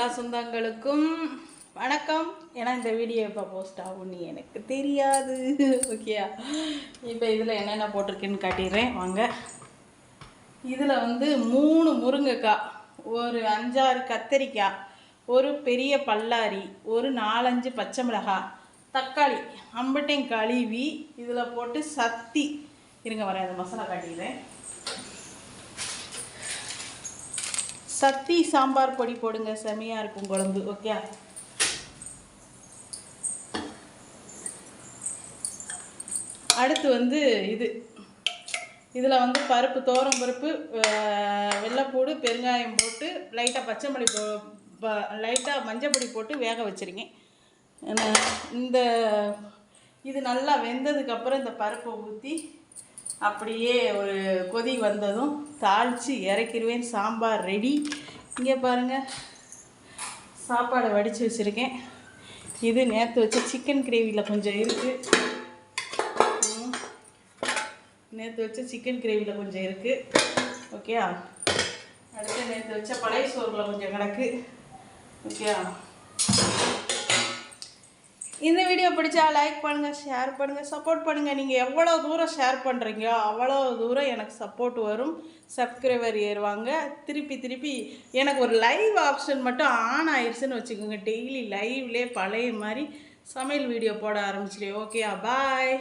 எல்லா சொந்தங்களுக்கும் வணக்கம். ஏன்னா இந்த வீடியோ எப்போ போஸ்ட் ஆகும்னு எனக்கு தெரியாது. ஓகேயா? இப்போ இதில் என்னென்ன போட்டிருக்குன்னு காட்டிடுறேன் வாங்க. இதில் வந்து 3 முருங்கைக்காய், ஒரு 5-6 கத்தரிக்காய், ஒரு பெரிய பல்லாரி, ஒரு 4-5 பச்சை மிளகாய், தக்காளி அம்பட்டையும் கழுவி இதில் போட்டு சத்தி இருங்க வரேன். அந்த மசாலா காட்டிக்கிறேன். சத்தி சாம்பார் பொடி போடுங்க, செமையாக இருக்கும் குழம்பு. ஓகே, அடுத்து வந்து இதில் வந்து பருப்பு, தோரம் பருப்பு, வெள்ளைப்பூடு, பெருங்காயம் போட்டு லைட்டாக பச்சை மிளி லைட்டாக மஞ்சள் பொடி போட்டு வேக வச்சுருங்க. இது நல்லா வெந்ததுக்கப்புறம் இந்த பருப்பை ஊற்றி அப்படியே ஒரு கொதி வந்ததும் தாளித்து இறக்கிடுவேன். சாம்பார் ரெடி. இங்கே பாருங்கள், சாப்பாடை வடித்து வச்சுருக்கேன். இது நேற்று வச்ச சிக்கன் கிரேவியில் கொஞ்சம் இருக்குது. ஓகே, அடுத்து நேற்று வச்ச பழைய சோறில் கொஞ்சம் கிடக்கு. ஓகே, இந்த வீடியோ பிடிச்சா லைக் பண்ணுங்கள், ஷேர் பண்ணுங்கள், சப்போர்ட் பண்ணுங்கள். நீங்கள் எவ்வளோ தூரம் ஷேர் பண்ணுறீங்களோ அவ்வளோ தூரம் எனக்கு சப்போர்ட் வரும், சப்ஸ்கிரைபர் ஏறுவாங்க. திருப்பி எனக்கு ஒரு லைவ் ஆப்ஷன் மட்டும் ஆன் ஆயிடுச்சுன்னு வச்சுக்கோங்க. டெய்லி லைவ்லேயே பழைய மாதிரி சமையல் வீடியோ போட ஆரம்பிச்சிடுவேன். ஓகே, பாய்.